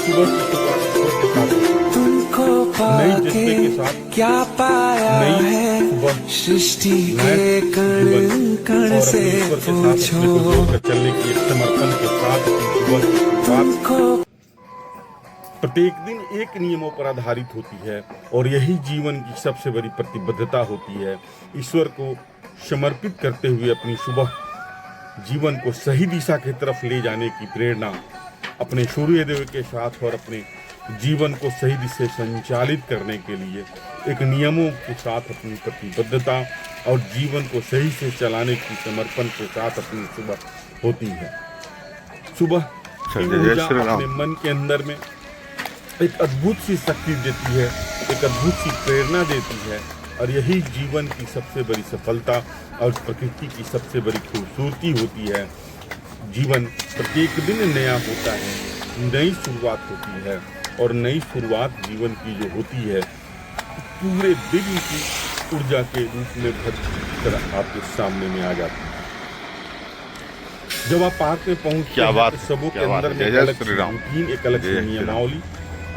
सुबह की शुरुआत ईश्वर के साथ होती है। तुमको नई जज्बे के साथ क्या पाया नई है सुबह सृष्टि नए के कण जीवन कण और से अपने ईश्वर के साथ अपने को पूछो जोड़कर चलने की एक समर्पण के साथ अपनी सुबह की शुरुआत तुमको प्रत्येक दिन एक नियमों पर आधारित होती है और यही जीवन की सबसे बड़ी प्रतिबद्धता होती है। ईश्वर को समर्पित करते हुए अपनी सुबह जीवन को सही दिशा की तरफ ले जाने की प्रेरणा अपने सूर्यदेव के साथ और अपने जीवन को सही दिशा से संचालित करने के लिए एक नियमों के साथ अपनी प्रतिबद्धता और जीवन को सही से चलाने की समर्पण के साथ अपनी सुबह होती है। सुबह की ऊर्जा अपने मन के अंदर में एक अद्भुत सी शक्ति देती है, एक अद्भुत सी प्रेरणा देती है और यही जीवन की सबसे बड़ी सफलता और प्रकृति की सबसे बड़ी खूबसूरती होती है। जीवन प्रत्येक दिन नया होता है, नई शुरुआत होती है और नई शुरुआत जीवन की जो होती है पूरे दिन की ऊर्जा के रूप में भर कर आपके सामने में आ जाती है। जब आप पार्क में पहुंचते हैं तो सबों के अंदर में एक अलग रूटीन, एक अलग नियमावली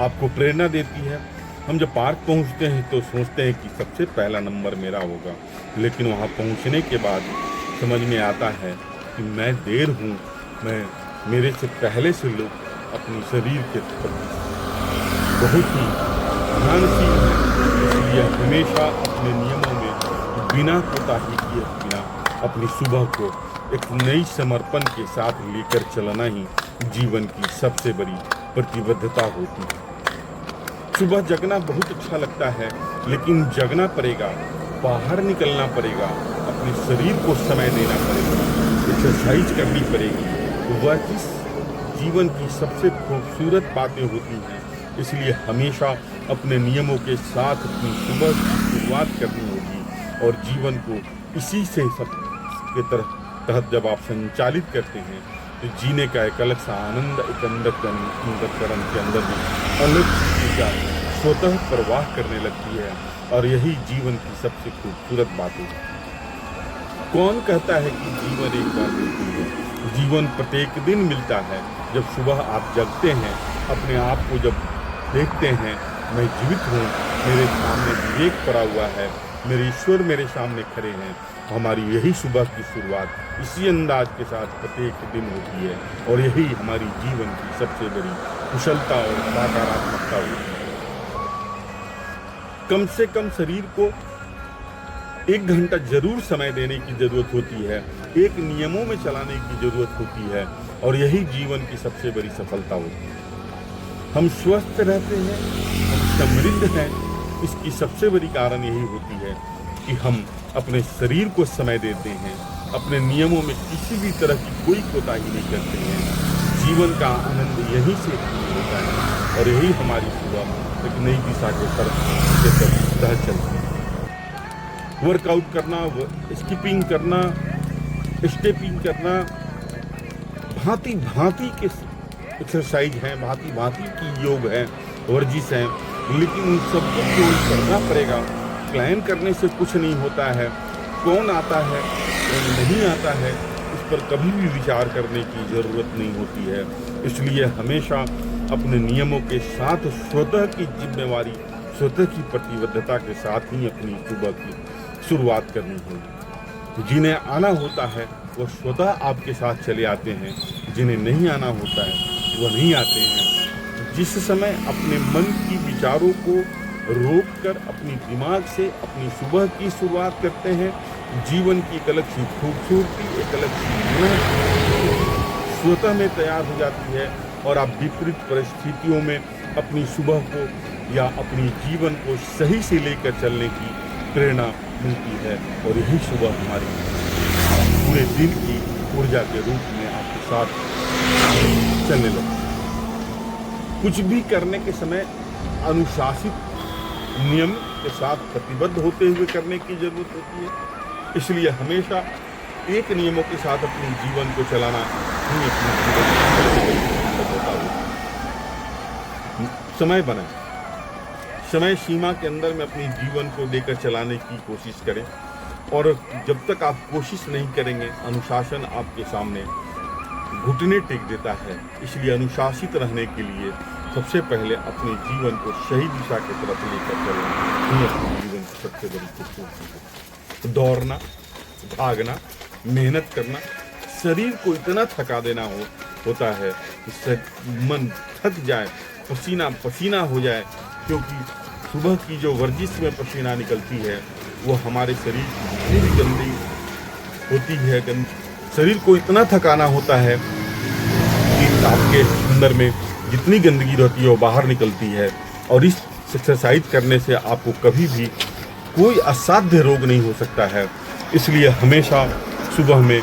आपको प्रेरणा देती है। हम जब पार्क पहुंचते हैं तो सोचते हैं कि सबसे पहला नंबर मेरा होगा, लेकिन वहां पहुंचने के बाद समझ में आता है कि मैं देर हूं, मेरे से पहले से लोग अपनी शरीर के प्रति बहुत ही ध्यानशील हैं। इसलिए हमेशा अपने नियमों में बिना कोताही किए बिना अपनी सुबह को एक नई समर्पण के साथ लेकर चलना ही जीवन की सबसे बड़ी प्रतिबद्धता होती है। सुबह जगना बहुत अच्छा लगता है, लेकिन जगना पड़ेगा, बाहर निकलना पड़ेगा, अपने शरीर को समय देना पड़ेगा, एक्सरसाइज करनी पड़ेगी। वह जिस जीवन की सबसे खूबसूरत बातें होती हैं। इसलिए हमेशा अपने नियमों के साथ अपनी सुबह की शुरुआत करनी होगी और जीवन को इसी से सब के तहत जब आप संचालित करते हैं तो जीने का एक अलग सा आनंद एक अंतःकरण के अंदर में अलग ऊर्जा स्वतः प्रवाह करने लगती है और यही जीवन की सबसे खूबसूरत बात है। कौन कहता है कि जीवन एक बार मिलती है? जीवन प्रत्येक दिन मिलता है। जब सुबह आप जगते हैं, अपने आप को जब देखते हैं, मैं जीवित हूँ, मेरे सामने विवेक पड़ा हुआ है, मेरे ईश्वर मेरे सामने खड़े हैं, हमारी यही सुबह की शुरुआत इसी अंदाज के साथ प्रत्येक दिन होती है और यही हमारी जीवन की सबसे बड़ी कुशलता और सकारात्मकता होती है। कम से कम शरीर को 1 घंटा जरूर समय देने की जरूरत होती है, एक नियमों में चलाने की जरूरत होती है और यही जीवन की सबसे बड़ी सफलता होती है। हम स्वस्थ रहते हैं, हम समृद्ध हैं, इसकी सबसे बड़ी कारण यही होती है कि हम अपने शरीर को समय देते हैं, अपने नियमों में किसी भी तरह की कोई कोताही नहीं करते हैं। जीवन का आनंद यहीं से होता है और यही हमारी सुबह एक नई दिशा के तरफ चलती है। वर्कआउट करना, स्किपिंग करना, स्टेपिंग करना, भांति भांति के एक्सरसाइज हैं, भांति भांति की योग है, वर्जिश हैं, लेकिन उन सबको करना पड़ेगा। प्लान करने से कुछ नहीं होता है। कौन आता है, कौन नहीं आता है, इस पर कभी भी विचार करने की ज़रूरत नहीं होती है। इसलिए हमेशा अपने नियमों के साथ स्वतः की जिम्मेवारी, स्वतः की प्रतिबद्धता के साथ ही अपनी सुबह की शुरुआत करनी होगी। जिन्हें आना होता है वो स्वतः आपके साथ चले आते हैं, जिन्हें नहीं आना होता है वो नहीं आते हैं। जिस समय अपने मन की विचारों को रोककर अपनी दिमाग से अपनी सुबह की शुरुआत करते हैं, जीवन की एक अलग सी खूबसूरती, एक अलग सी स्वतः में तैयार हो जाती है और आप विपरीत परिस्थितियों में अपनी सुबह को या अपनी जीवन को सही से लेकर चलने की प्रेरणा मिलती है और यही सुबह हमारी पूरे दिन की ऊर्जा के रूप में आपके साथ चलने लगती है। कुछ भी करने के समय अनुशासित नियम के साथ प्रतिबद्ध होते हुए करने की जरूरत होती है। इसलिए हमेशा एक नियमों के साथ अपने जीवन को चलाना ही अपने जीवन की प्रतिबद्धता होती है। समय बनाएं, समय सीमा के अंदर में अपने जीवन को लेकर चलाने की कोशिश करें और जब तक आप कोशिश नहीं करेंगे, अनुशासन आपके सामने घुटने टेक देता है। इसलिए अनुशासित रहने के लिए सबसे पहले अपने जीवन को सही दिशा की तरफ लेकर चलना ये अपने जीवन की सबसे बड़ी खूबसूरती है। दौड़ना, भागना, मेहनत करना, शरीर को इतना थका देना होता है कि मन थक जाए, पसीना पसीना हो जाए, क्योंकि सुबह की जो वर्जिश में पसीना निकलती है वो हमारे शरीर की जितनी भी गंदी होती है, शरीर को इतना थकाना होता है कि आपके अंदर में जितनी गंदगी रहती है वो बाहर निकलती है। और इस एक्सरसाइज करने से आपको कभी भी कोई असाध्य रोग नहीं हो सकता है। इसलिए हमेशा सुबह में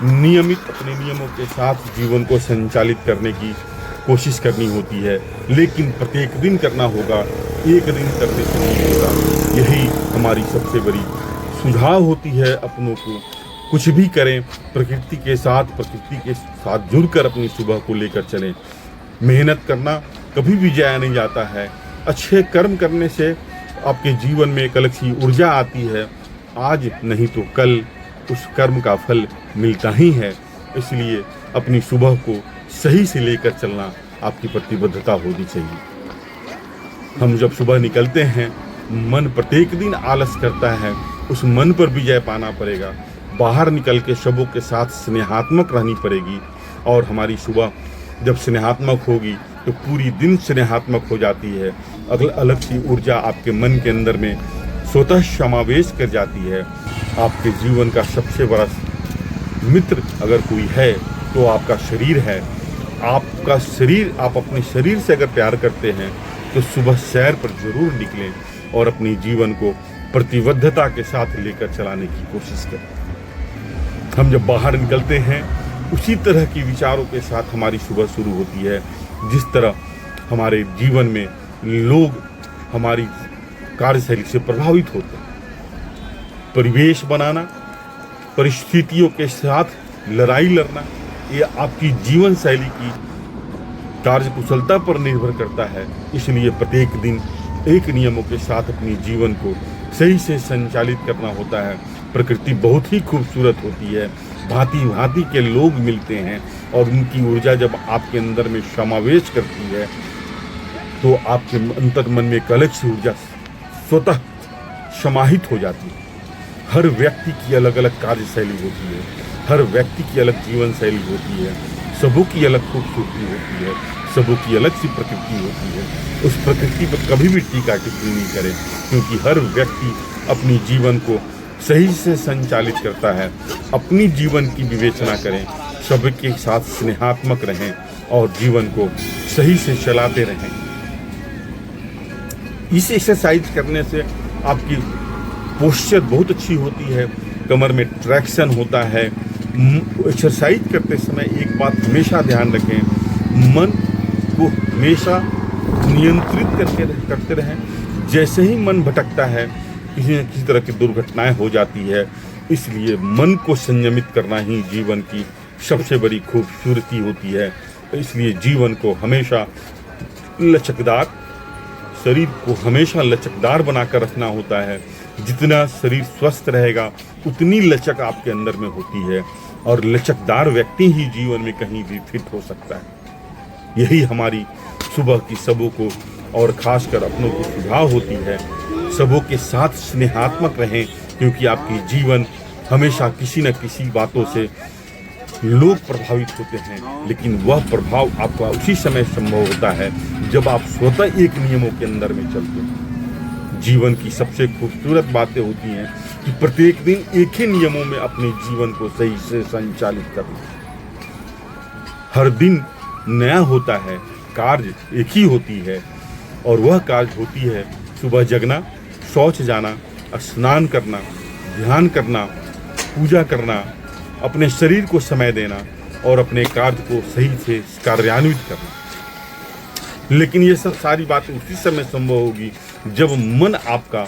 नियमित अपने नियमों के साथ जीवन को संचालित करने की कोशिश करनी होती है, लेकिन प्रत्येक दिन करना होगा, एक दिन करने से नहीं होगा। यही हमारी सबसे बड़ी सुझाव होती है अपनों को। कुछ भी करें, प्रकृति के साथ जुड़कर अपनी सुबह को लेकर चलें। मेहनत करना कभी भी जाया नहीं जाता है। अच्छे कर्म करने से आपके जीवन में एक अलग सी ऊर्जा आती है। आज नहीं तो कल उस कर्म का फल मिलता ही है। इसलिए अपनी सुबह को सही से लेकर चलना आपकी प्रतिबद्धता होनी चाहिए। हम जब सुबह निकलते हैं, मन प्रत्येक दिन आलस करता है, उस मन पर विजय पाना पड़ेगा। बाहर निकल के सबों के साथ स्नेहात्मक रहनी पड़ेगी। और हमारी सुबह जब स्नेहात्मक होगी तो पूरी दिन स्नेहात्मक हो जाती है। अलग सी ऊर्जा आपके मन के अंदर में स्वतः समावेश कर जाती है। आपके जीवन का सबसे बड़ा मित्र अगर कोई है तो आपका शरीर है। आपका शरीर, आप अपने शरीर से अगर प्यार करते हैं तो सुबह सैर पर जरूर निकलें और अपनी जीवन को प्रतिबद्धता के साथ लेकर चलाने की कोशिश करें। हम जब बाहर निकलते हैं उसी तरह की विचारों के साथ हमारी सुबह शुरू होती है। जिस तरह हमारे जीवन में लोग हमारी कार्यशैली से प्रभावित होते हैं। परिवेश बनाना, परिस्थितियों के साथ लड़ाई लड़ना, ये आपकी जीवन शैली की कार्यकुशलता पर निर्भर करता है। इसलिए प्रत्येक दिन एक नियमों के साथ अपनी जीवन को सही से संचालित करना होता है। प्रकृति बहुत ही खूबसूरत होती है। भांति भांति के लोग मिलते हैं और उनकी ऊर्जा जब आपके अंदर में समावेश करती है तो आपके अंतर मन में एक अलग सी ऊर्जा स्वतः समाहित हो जाती है। हर व्यक्ति की अलग अलग कार्यशैली होती है, हर व्यक्ति की अलग जीवन शैली होती है, सबों की अलग खूबसूरती होती है, सबों की अलग सी प्रकृति होती है। उस प्रकृति पर कभी भी टीका टिप्पणी नहीं करें, क्योंकि हर व्यक्ति अपनी जीवन को सही से संचालित करता है। अपनी जीवन की विवेचना करें, सबके साथ स्नेहात्मक रहें और जीवन को सही से चलाते रहें। इस एक्सरसाइज करने से आपकी पोस्चर बहुत अच्छी होती है, कमर में ट्रैक्शन होता है। एक्सरसाइज करते समय एक बात हमेशा ध्यान रखें, मन को हमेशा नियंत्रित करते रहें। जैसे ही मन भटकता है किसी न किसी तरह की दुर्घटनाएं हो जाती है। इसलिए मन को संयमित करना ही जीवन की सबसे बड़ी खूबसूरती होती है। इसलिए जीवन को हमेशा लचकदार, शरीर को हमेशा लचकदार बनाकर रखना होता है। जितना शरीर स्वस्थ रहेगा उतनी लचक आपके अंदर में होती है और लचकदार व्यक्ति ही जीवन में कहीं भी फिट हो सकता है। यही हमारी सुबह की सबों को और खासकर अपनों को सुझाव होती है। सबों के साथ स्नेहात्मक रहें, क्योंकि आपकी जीवन हमेशा किसी न किसी बातों से लोग प्रभावित होते हैं, लेकिन वह प्रभाव आपका उसी समय संभव होता है जब आप स्वतः एक नियमों के अंदर में चलते हैं। जीवन की सबसे खूबसूरत बातें होती हैं कि प्रत्येक दिन एक ही नियमों में अपने जीवन को सही से संचालित करना। हर दिन नया होता है, कार्य एक ही होती है और वह कार्य होती है सुबह जगना, शौच जाना, स्नान करना, ध्यान करना, पूजा करना, अपने शरीर को समय देना और अपने कार्य को सही से कार्यान्वित करना। लेकिन ये सब सारी बातें उसी समय संभव होगी जब मन आपका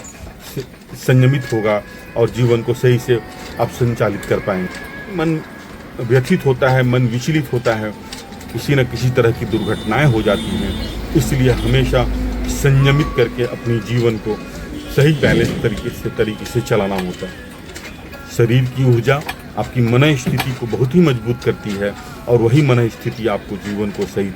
संयमित होगा और जीवन को सही से आप संचालित कर पाएंगे। मन व्यथित होता है, मन विचलित होता है, किसी न किसी तरह की दुर्घटनाएं हो जाती हैं। इसलिए हमेशा संयमित करके अपनी जीवन को सही बैलेंस तरीके से चलाना होता है। शरीर की ऊर्जा आपकी मन स्थिति को बहुत ही मजबूत करती है और वही मन स्थिति आपको जीवन को सही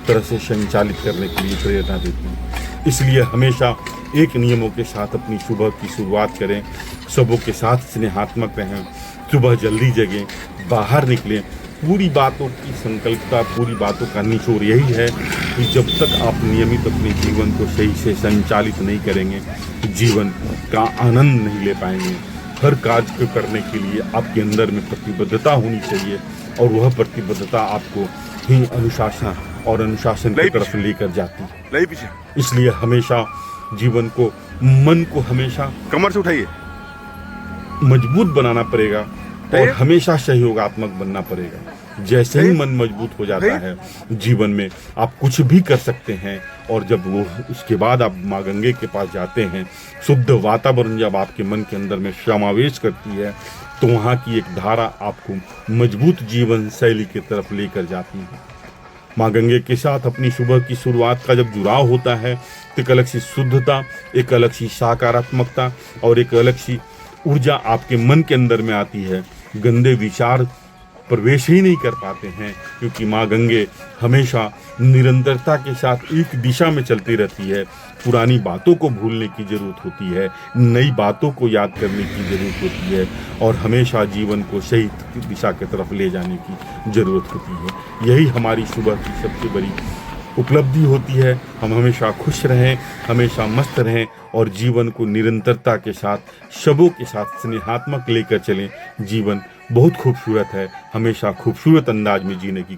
तरह से संचालित करने के लिए प्रेरणा देती है। इसलिए हमेशा एक नियमों के साथ अपनी सुबह की शुरुआत करें, सबों के साथ स्नेहात्मक रहें, सुबह जल्दी जगें, बाहर निकलें। पूरी बातों की संकल्पता, पूरी बातों का निचोड़ यही है कि जब तक आप नियमित अपने जीवन को सही से संचालित नहीं करेंगे, जीवन का आनंद नहीं ले पाएंगे। हर कार्य को करने के लिए आपके अंदर में प्रतिबद्धता होनी चाहिए और वह प्रतिबद्धता आपको ही अनुशासन और अनुशासन की तरफ लेकर जाती है। इसलिए हमेशा जीवन को, मन को हमेशा कमर से उठाइए, मजबूत बनाना पड़ेगा और हमेशा सहयोगात्मक बनना पड़ेगा। जैसे ही मन मजबूत हो जाता है, जीवन में आप कुछ भी कर सकते हैं। और जब वो उसके बाद आप माँ गंगे के पास जाते हैं, शुद्ध वातावरण जब आपके मन के अंदर में समावेश करती है, तो वहाँ की एक धारा आपको मजबूत जीवन शैली की तरफ लेकर जाती है। माँ गंगे के साथ अपनी सुबह की शुरुआत का जब जुड़ाव होता है, तो एक अलग सी शुद्धता, एक अलग सी सकारात्मकता और एक अलग सी ऊर्जा आपके मन के अंदर में आती है। गंदे विचार प्रवेश ही नहीं कर पाते हैं, क्योंकि माँ गंगे हमेशा निरंतरता के साथ एक दिशा में चलती रहती है। पुरानी बातों को भूलने की जरूरत होती है, नई बातों को याद करने की जरूरत होती है और हमेशा जीवन को सही दिशा की तरफ ले जाने की जरूरत होती है। यही हमारी सुबह की सबसे बड़ी उपलब्धि होती है। हम हमेशा खुश रहें, हमेशा मस्त रहें और जीवन को निरंतरता के साथ, सबों के साथ स्नेहात्मक लेकर चलें। जीवन बहुत खूबसूरत है, हमेशा खूबसूरत अंदाज में जीने की